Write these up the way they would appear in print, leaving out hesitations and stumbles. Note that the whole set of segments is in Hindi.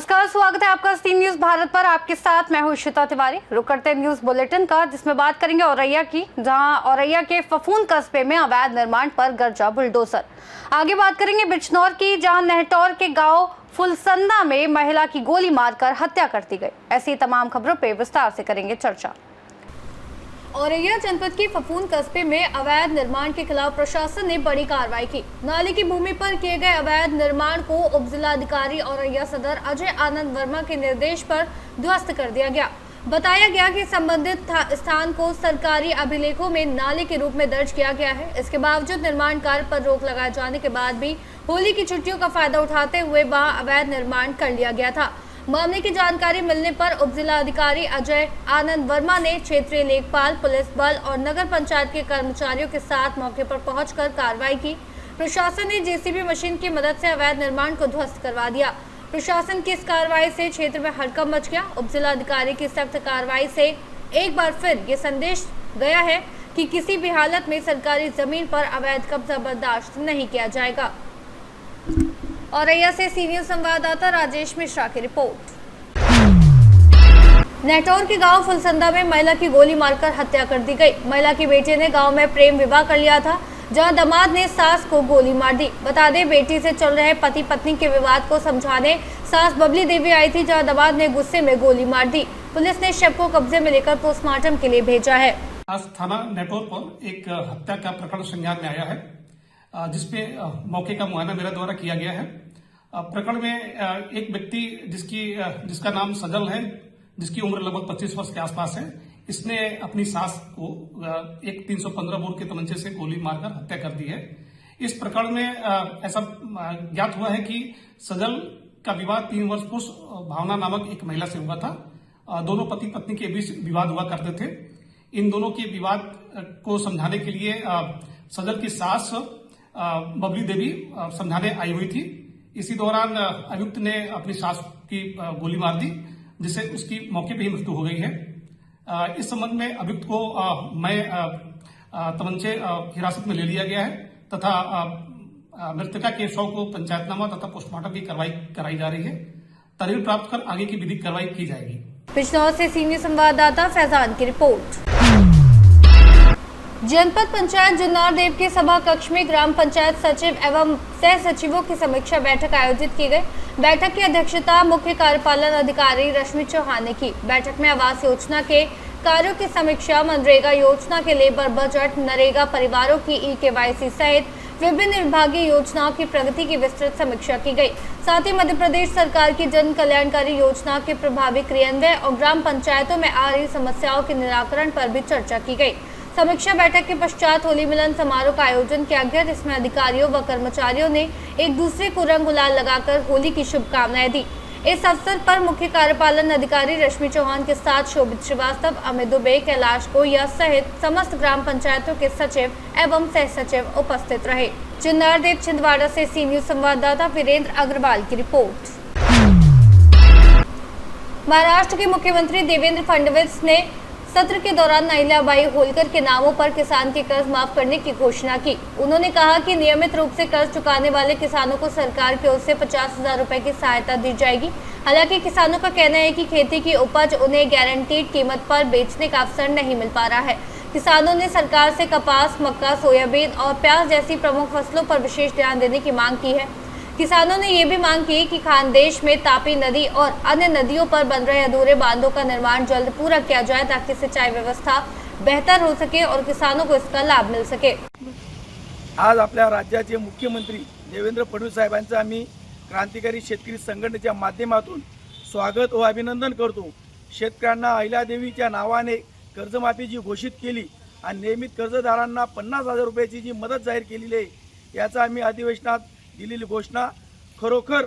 नमस्कार, स्वागत है आपका सी न्यूज भारत पर। आपके साथ मैं हूं श्वेता तिवारी। रुक करते हैं न्यूज बुलेटिन का, जिसमें बात करेंगे औरैया की, जहां औरैया के फफूंद कस्बे में अवैध निर्माण पर गरजा बुलडोजर। आगे बात करेंगे बिजनौर की, जहां नेहटौर के गांव फुलसंदा में महिला की गोली मारकर हत्या कर दी गई। ऐसी तमाम खबरों पर विस्तार से करेंगे चर्चा। औरैया जनपद के फफूंद कस्बे में अवैध निर्माण के खिलाफ प्रशासन ने बड़ी कार्रवाई की। नाले की भूमि पर किए गए अवैध निर्माण को उप जिलाधिकारी औरैया सदर अजय आनंद वर्मा के निर्देश पर ध्वस्त कर दिया गया। बताया गया कि संबंधित स्थान को सरकारी अभिलेखों में नाले के रूप में दर्ज किया गया है। इसके बावजूद निर्माण कार्य पर रोक लगाए जाने के बाद भी होली की छुट्टियों का फायदा उठाते हुए वहां अवैध निर्माण कर लिया गया था। मामले की जानकारी मिलने पर उप जिलाधिकारी अजय आनंद वर्मा ने क्षेत्रीय लेखपाल, पुलिस बल और नगर पंचायत के कर्मचारियों के साथ मौके पर पहुंचकर कार्रवाई की। प्रशासन ने जेसीबी मशीन की मदद से अवैध निर्माण को ध्वस्त करवा दिया। प्रशासन की इस कार्रवाई से क्षेत्र में हड़कंप मच गया। उप जिलाधिकारी की सख्त कार्रवाई से एक बार फिर ये संदेश गया है कि किसी भी हालत में सरकारी जमीन पर अवैध कब्जा बर्दाश्त नहीं किया जाएगा। औरैया से सीनियर संवाददाता राजेश मिश्रा की रिपोर्ट। नेहटौर के गांव फुलसंदा में महिला की गोली मारकर हत्या कर दी गई। महिला की बेटी ने गांव में प्रेम विवाह कर लिया था, जहां दामाद ने सास को गोली मार दी। बता दें, बेटी से चल रहे पति पत्नी के विवाद को समझाने सास बबली देवी आई थी, जहां दामाद ने गुस्से में गोली मार दी। पुलिस ने शव को कब्जे में लेकर पोस्टमार्टम के लिए भेजा है। आज थाना नेहटौर पर एक हत्या का प्रकरण संज्ञान में आया है, जिसपे मौके का मुआयना मेरे द्वारा किया गया है। प्रकरण में एक व्यक्ति जिसका नाम सजल है, जिसकी उम्र लगभग 25 वर्ष के आसपास है, इसने अपनी सास को एक 315 बोर के तमंचे से गोली मारकर हत्या कर दी है। इस प्रकरण में ऐसा ज्ञात हुआ है कि सजल का विवाह 3 वर्ष पूर्व भावना नामक एक महिला से हुआ था। दोनों पति पत्नी के बीच विवाद हुआ करते थे। इन दोनों के विवाद को समझाने के लिए सजल की सास बबली देवी समझाने आई हुई थी। इसी दौरान अभियुक्त ने अपनी सास की गोली मार दी, जिससे उसकी मौके पर ही मृत्यु हो गई है। इस संबंध में अभियुक्त को तमंचे हिरासत में ले लिया गया है तथा मृतका के शव को पंचायतनामा तथा पोस्टमार्टम की कार्रवाई कराई जा रही है। तहरीर प्राप्त कर आगे की विधिक कार्रवाई की जाएगी। बिजनौर से सीनियर संवाददाता फैजान की रिपोर्ट। जनपद पंचायत जुन्नारदेव के सभा कक्ष में ग्राम पंचायत सचिव एवं सह सचिवों की समीक्षा बैठक आयोजित की गई। बैठक की अध्यक्षता मुख्य कार्यपालन अधिकारी रश्मि चौहान ने की। बैठक में आवास योजना के कार्यों की समीक्षा, मनरेगा योजना के लेबर बजट, नरेगा परिवारों की ई-केवाईसी सहित विभिन्न विभागीय योजनाओं की प्रगति की विस्तृत समीक्षा की गई। साथ ही मध्य प्रदेश सरकार की जन कल्याणकारी योजना के प्रभावी क्रियान्वयन और ग्राम पंचायतों में आ रही समस्याओं के निराकरण पर भी चर्चा की गई। समीक्षा बैठक के पश्चात होली मिलन समारोह का आयोजन किया गया, जिसमें अधिकारियों व कर्मचारियों ने एक दूसरे को रंग गुलाल लगाकर होली की शुभकामनाएं दी। इस अवसर पर मुख्य कार्यपालन अधिकारी रश्मि चौहान के साथ शोभित श्रीवास्तव, अमित दुबे, कैलाश गोहिया सहित समस्त ग्राम पंचायतों के सचिव एवं सह सचिव उपस्थित रहे। जुन्नारदेव छिंदवाड़ा से सी न्यूज संवाददाता वीरेंद्र अग्रवाल की रिपोर्ट। महाराष्ट्र के मुख्यमंत्री देवेंद्र फडणवीस ने सत्र के दौरान अहिल्याबाई होलकर के नामों पर किसान के कर्ज माफ करने की घोषणा की। उन्होंने कहा कि नियमित रूप से कर्ज चुकाने वाले किसानों को सरकार की ओर से 50,000 रुपए की सहायता दी जाएगी। हालांकि किसानों का कहना है कि खेती की उपज उन्हें गारंटीड कीमत पर बेचने का अवसर नहीं मिल पा रहा है। किसानों ने सरकार से कपास, मक्का, सोयाबीन और प्याज जैसी प्रमुख फसलों पर विशेष ध्यान देने की मांग की है। किसानों ने ये भी मांग की कि खानदेश में तापी नदी और अन्य नदियों पर बन रहे अधूरे बांधों का निर्माण जल्द पूरा किया जाए, ताकि सिंचाई व्यवस्था बेहतर हो सके और किसानों को इसका लाभ मिल सके। आज आपल्या राज्याचे मुख्यमंत्री देवेंद्र फडणवीस साहेबांचं आम्ही क्रांतिकारी शेतकरी संघटनेच्या माध्यमातून स्वागत व अभिनंदन करतो। शेतकऱ्यांना अहिल्यादेवीच्या नावाने कर्जमाफी जी घोषित केली आणि नियमित कर्जदारांना 50,000 रुपयाची जी मदत जाहीर केलेली आहे, याचा आम्ही अधिवेशनात दिलेली घोषणा खरोखर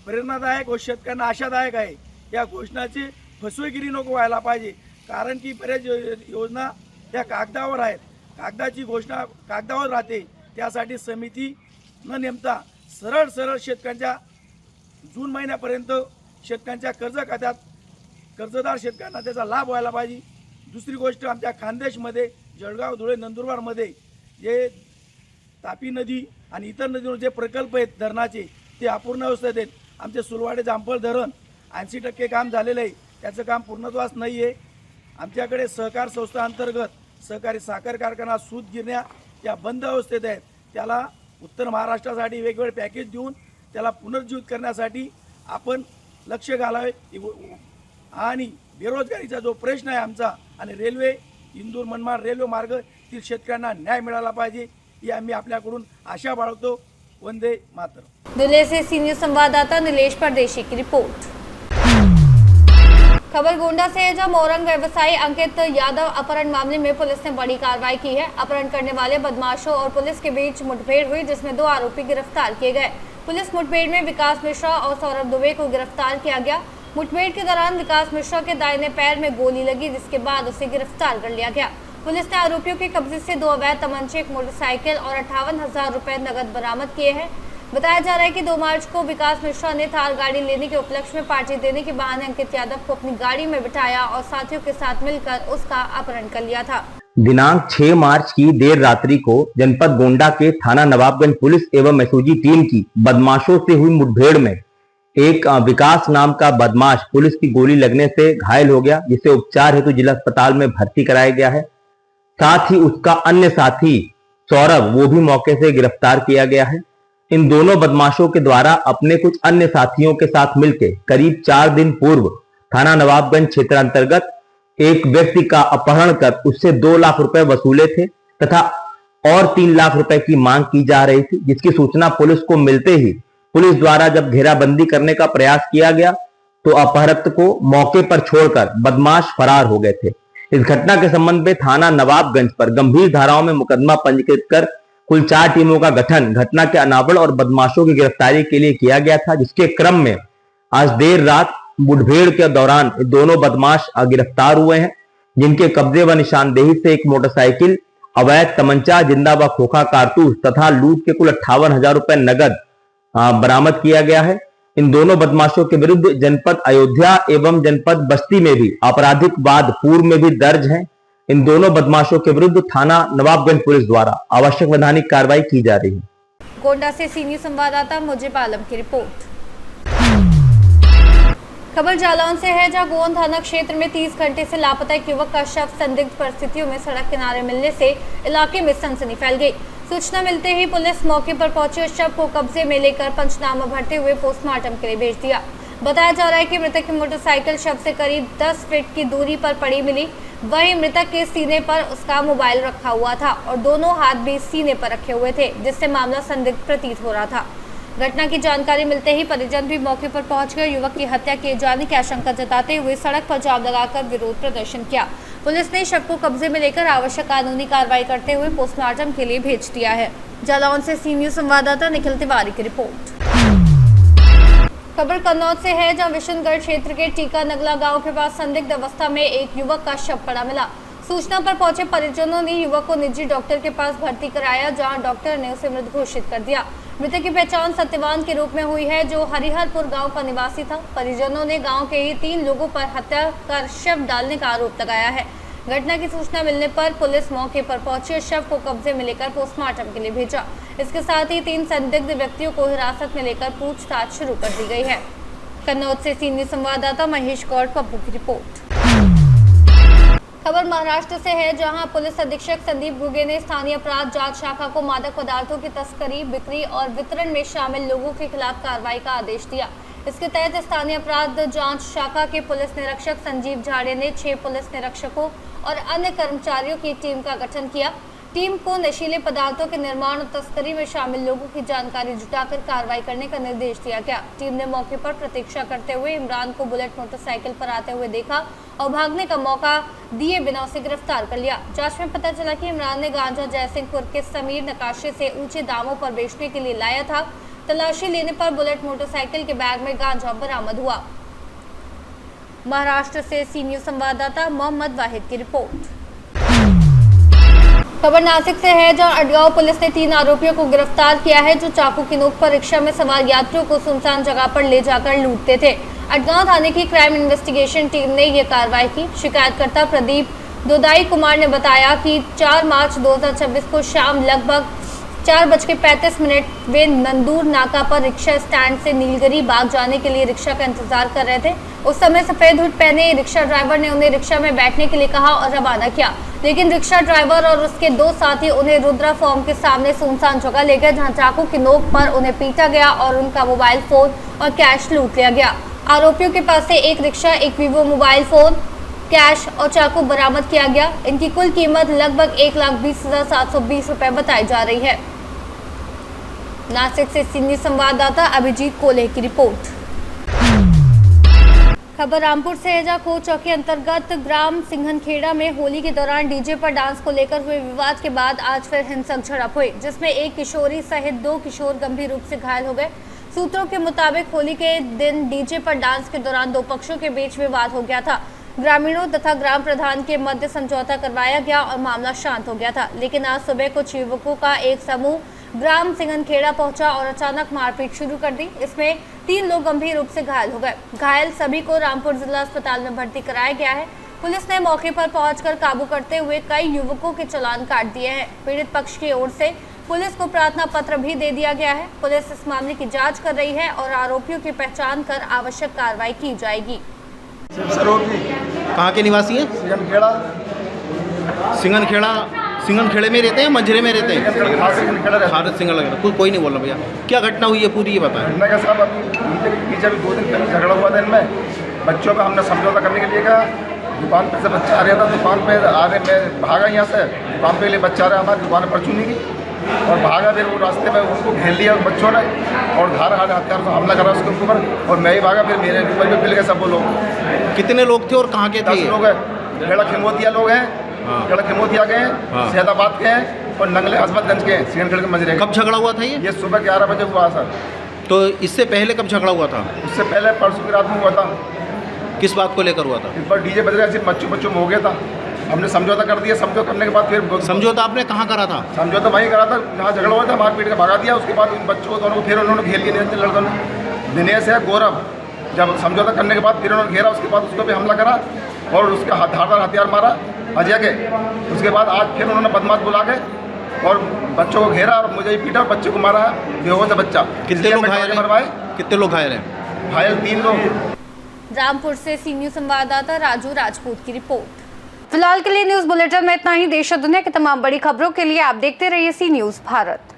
प्रेरणादायक व शेतकऱ्यांना आशादायक आहे। या घोषणाची फसवेगिरी नको व्हायला पाहिजे, कारण की बऱ्याच योजना त्या कागदावर आहेत, कागदाची घोषणा कागदावर राहते। त्यासाठी समिती न नेमता सरळ सरळ शेतकऱ्यांच्या जून महिन्यापर्यंत शेतकऱ्यांच्या कर्ज खात्यात कर्जदार शेतकऱ्यांना त्याचा लाभ व्हायला पाहिजे। दुसरी गोष्ट, आमच्या खानदेशमध्ये जळगाव, धुळे, नंदुरबारमध्ये जे तापी नदी आणि इतर नदीवर जे प्रकल्प आहेत धरणाचे, ते अपूर्ण अवस्थेत आहेत। आमचे सुलवाडे जामफळ धरण 80% काम झालेलं आहे, त्याचं काम पूर्णत्वास नाही आहे. आमच्याकडे सहकार संस्था अंतर्गत सहकारी साखर कारखाना सूत गिरण्या या बंद अवस्थेत आहेत. त्याला उत्तर महाराष्ट्रासाठी वेगवेगळे पॅकेज देऊन त्याला पुनर्जीवित करण्यासाठी आपण लक्ष घालावे. आणि बेरोजगारीचा जो प्रश्न आहे आमचा आणि रेल्वे इंदूर मनमाड रेल्वे मार्ग तील शेतकऱ्यांना न्याय मिळाला पाहिजे, ही आम्ही आपल्याकडून आशा बाळगतो. वंदे मातरम. दिल्ली से सीनियर संवाददाता नीलेश परदेशी की रिपोर्ट। खबर गोंडा से है, जहां मोरंग व्यवसायी अंकित यादव अपहरण मामले में पुलिस ने बड़ी कार्रवाई की है। अपहरण करने वाले बदमाशों और पुलिस के बीच मुठभेड़ हुई, जिसमें 2 आरोपी गिरफ्तार किए गए। पुलिस मुठभेड़ में विकास मिश्रा और सौरभ दुबे को गिरफ्तार किया गया। मुठभेड़ के दौरान विकास मिश्रा के दाहिने पैर में गोली लगी, जिसके बाद उसे गिरफ्तार कर लिया गया। पुलिस ने आरोपियों के कब्जे से 2 अवैध तमंचे, एक मोटरसाइकिल और 58,000 रुपए नकद बरामद किए हैं। बताया जा रहा है कि 2 मार्च को विकास मिश्रा ने थार गाड़ी लेने के उपलक्ष्य में पार्टी देने के बहाने अंकित यादव को अपनी गाड़ी में बिठाया और साथियों के साथ मिलकर उसका अपहरण कर लिया था। दिनांक 6 मार्च की देर रात्रि को जनपद गोंडा के थाना नवाबगंज पुलिस एवं एसओजी टीम की बदमाशों से हुई मुठभेड़ में एक विकास नाम का बदमाश पुलिस की गोली लगने से घायल हो गया, जिसे उपचार हेतु जिला अस्पताल में भर्ती कराया गया है। साथ ही उसका अन्य साथी सौरभ, वो भी मौके से गिरफ्तार किया गया है। इन दोनों बदमाशों के द्वारा अपने कुछ अन्य साथियों के साथ मिलकर करीब 4 दिन पूर्व थाना नवाबगंज क्षेत्र अंतर्गत एक व्यक्ति का अपहरण कर उससे 2 लाख रुपए वसूले थे तथा और 3 लाख रुपए की मांग की जा रही थी, जिसकी सूचना पुलिस को मिलते ही पुलिस द्वारा जब घेराबंदी करने का प्रयास किया गया तो अपहृत को मौके पर छोड़कर बदमाश फरार हो गए थे। इस घटना के संबंध में थाना नवाबगंज पर गंभीर धाराओं में मुकदमा पंजीकृत कर कुल 4 टीमों का गठन घटना के अनावरण और बदमाशों की गिरफ्तारी के लिए किया गया था, जिसके क्रम में आज देर रात मुठभेड़ के दौरान दोनों बदमाश गिरफ्तार हुए हैं, जिनके कब्जे व निशानदेही से एक मोटरसाइकिल, अवैध तमंचा, जिंदा व खोखा कारतूस तथा लूट के कुल 58,000 रुपए नगद बरामद किया गया है। इन दोनों बदमाशों के विरुद्ध जनपद अयोध्या एवं जनपद बस्ती में भी आपराधिक वाद पूर्व में भी दर्ज है। इन दोनों बदमाशों के विरुद्ध थाना नवाबगंज पुलिस द्वारा आवश्यक वैधानिक कार्रवाई की जा रही है। गोंडा से सीनियर संवाददाता मुजीब आलम की रिपोर्ट। खबर जालौन से है, जहां गोंद थाना क्षेत्र में 30 घंटे से लापता एक युवक का शव संदिग्ध परिस्थितियों में सड़क किनारे मिलने से इलाके में सनसनी फैल गई। सूचना मिलते ही पुलिस मौके पर पहुंची और शव को कब्जे में लेकर पंचनामा भरते हुए पोस्टमार्टम के लिए भेज दिया। बताया जा रहा है कि मृतक की मोटरसाइकिल शव से करीब 10 फीट की दूरी पर पड़ी मिली। वहीं मृतक के सीने पर उसका मोबाइल रखा हुआ था और दोनों हाथ भी सीने पर रखे हुए थे, जिससे मामला संदिग्ध प्रतीत हो रहा था। घटना की जानकारी मिलते ही परिजन भी मौके पर पहुंचकर युवक की हत्या किए जाने की आशंका जताते हुए सड़क पर जाम लगाकर विरोध प्रदर्शन किया। पुलिस ने शव को कब्जे में लेकर आवश्यक कानूनी कार्रवाई करते हुए पोस्टमार्टम के लिए भेज दिया है। जालौन से सीनियर संवाददाता निखिल तिवारी की रिपोर्ट। खबर कन्नौज से है, जहां विशनगढ़ क्षेत्र के टीका नगला गांव के पास संदिग्ध अवस्था में एक युवक का शव पड़ा मिला। सूचना पर पहुंचे परिजनों ने युवक को निजी डॉक्टर के पास भर्ती कराया, जहां डॉक्टर ने उसे मृत घोषित कर दिया। मृतक की पहचान सत्यवान के रूप में हुई है, जो हरिहरपुर गांव का निवासी था। परिजनों ने गांव के ही 3 लोगों पर हत्या कर शव डालने का आरोप लगाया है। घटना की सूचना मिलने पर पुलिस मौके पर पहुंची और शव को कब्जे में लेकर पोस्टमार्टम के लिए भेजा। इसके साथ ही 3 संदिग्ध व्यक्तियों को हिरासत में लेकर पूछताछ शुरू कर दी गई है। कन्नौज से सीनियर संवाददाता महेश गौड़ पप्पू की रिपोर्ट। खबर महाराष्ट्र से है, जहां पुलिस अधीक्षक संदीप घुगे ने स्थानीय अपराध जांच शाखा को मादक पदार्थों की तस्करी, बिक्री और वितरण में शामिल लोगों के खिलाफ कार्रवाई का आदेश दिया। इसके तहत स्थानीय अपराध जांच शाखा के पुलिस निरीक्षक संजीव झाड़े ने 6 पुलिस निरीक्षकों और अन्य कर्मचारियों की टीम का गठन किया। टीम को नशीले पदार्थों के निर्माण और तस्करी में शामिल लोगों की जानकारी जुटाकर कार्रवाई करने का निर्देश दिया गया। टीम ने मौके पर प्रतीक्षा करते हुए इमरान को बुलेट मोटरसाइकिल पर आते हुए देखा और भागने का मौका दिए बिना उसे गिरफ्तार कर लिया। जांच में पता चला कि इमरान ने गांजा जयसिंहपुर के समीर नकाशे से ऊंचे दामों पर बेचने के लिए लाया था। तलाशी लेने पर बुलेट मोटरसाइकिल के बैग में गांजा बरामद हुआ। महाराष्ट्र से सीनियर संवाददाता मोहम्मद वाहिद की रिपोर्ट। खबर नासिक से है, जहां अटगांव पुलिस ने 3 आरोपियों को गिरफ्तार किया है, जो चाकू की नोक पर रिक्शा में सवार यात्रियों को सुनसान जगह पर ले जाकर लूटते थे। अटगांव थाने की क्राइम इन्वेस्टिगेशन टीम ने यह कार्रवाई की। शिकायतकर्ता प्रदीप दोदाई कुमार ने बताया कि 4 मार्च 2026 को शाम लगभग 4:35 वे नंदूर नाका पर रिक्शा स्टैंड से नीलगिरी बाग जाने के लिए रिक्शा का इंतजार कर रहे थे। उस समय सफेद हुड पहने रिक्शा ड्राइवर ने उन्हें रिक्शा में बैठने के लिए कहा और रवाना किया, लेकिन रिक्शा ड्राइवर और उसके 2 साथी उन्हें रुद्रा फार्म के सामने सुनसान जगह ले गए, जहां चाकू की नोक पर उन्हें पीटा गया और उनका मोबाइल फोन और कैश लूट लिया गया। आरोपियों के पास से एक रिक्शा, एक वीवो मोबाइल फोन, कैश और चाकू बरामद किया गया। इनकी कुल कीमत लगभग 1,20,720 रुपए बताई जा रही है। नासिक से सीनियर संवाददाता अभिजीत कोल्हे की रिपोर्ट। खबर रामपुर से है, जहां कोच चौकी अंतर्गत ग्राम सिंघनखेड़ा में होली के दौरान डीजे पर डांस को लेकर हुए विवाद के बाद आज फिर हिंसक झड़प हुई, जिसमें एक किशोरी सहित 2 किशोर गंभीर रूप से घायल हो गए। सूत्रों के मुताबिक होली के दिन डीजे पर डांस के दौरान 2 पक्षों के बीच विवाद हो गया था। ग्रामीणों तथा ग्राम प्रधान के मध्य समझौता करवाया गया और मामला शांत हो गया था, लेकिन आज सुबह कुछ युवकों का एक समूह ग्राम सिंघनखेड़ा पहुंचा और अचानक मारपीट शुरू कर दी। इसमें 3 लोग गंभीर रूप से घायल हो गए। घायल सभी को रामपुर जिला अस्पताल में भर्ती कराया गया है। पुलिस ने मौके पर पहुंचकर काबू करते हुए कई युवकों के चालान काट दिए हैं। पीड़ित पक्ष की ओर से पुलिस को प्रार्थना पत्र भी दे दिया गया है। पुलिस इस मामले की जांच कर रही है और आरोपियों की पहचान कर आवश्यक कार्रवाई की जाएगी। कहाँ के निवासी हैं? सिंघनखेड़े में रहते हैं, मंझरे में रहते हैं? खारत सिंगल लग कोई नहीं बोल रहा भैया। क्या घटना हुई है पूरी ये बताएं। घटना का साहब अभी उनके पीछे भी 2 दिन पहले झगड़ा हुआ था इनमें। बच्चों का हमने समझौता करने के लिए कहा। दुकान पे से बच्चा आ रहा था, दुकान पे आ रहे मैं भागा यहाँ से। दुकान पे लिए बच्चा आ रहा हमारी दुकान पर चुनी की और भागा। फिर वो रास्ते में उनको घेर लिया बच्चों ने और धार हथियार से हमला करा उसके ऊपर और मैं ही भागा। फिर मेरे ऊपर भी मिल गए सब वो लोग। कितने लोग थे और कहाँ के थे? 10 लोग हैं। खेड़ा खिमोतिया लोग हैं, खेड़ा खिमोतिया के हैं, सैदाबाद के हैं और नंगले हसमतगंज के हैं, सिंघनखेड़ा के मजरे। कब झगड़ा हुआ था ये? सुबह 11 बजे हुआ सर। तो इससे पहले कब झगड़ा हुआ था? उससे पहले परसों की रात में हुआ था। किस बात को लेकर हुआ था? इस पर डीजे बज रहा सिर्फ बच्चों में हो गया था। हमने समझौता कर दिया। समझौता करने के बाद फिर समझौता आपने कहाँ करा था? समझौता वहीं करा था जहाँ झगड़ा हुआ था, मारपीट के भगा दिया। उसके बाद उन बच्चों को दोनों को फिर उन्होंने घेर लिया लड़कों ने। दिनेश है, गौरव। जब समझौता करने के बाद फिर उन्होंने घेरा, उसके बाद उसको भी हमला करा और उसका धारदार हथियार मारा अजय के। उसके बाद आज फिर उन्होंने बदमाश बुला के और बच्चों को घेरा और मुझे ही पीटा, बच्चे को मारा है, बेहोश है बच्चा। कितने लोग घायल हैं? कितने लोग घायल हैं? घायल 3 लोग। रामपुर से सीनियर संवाददाता राजू राजपूत की रिपोर्ट। फिलहाल के लिए न्यूज बुलेटिन में इतना ही। देश और दुनिया की तमाम बड़ी खबरों के लिए आप देखते रहिए सी न्यूज भारत।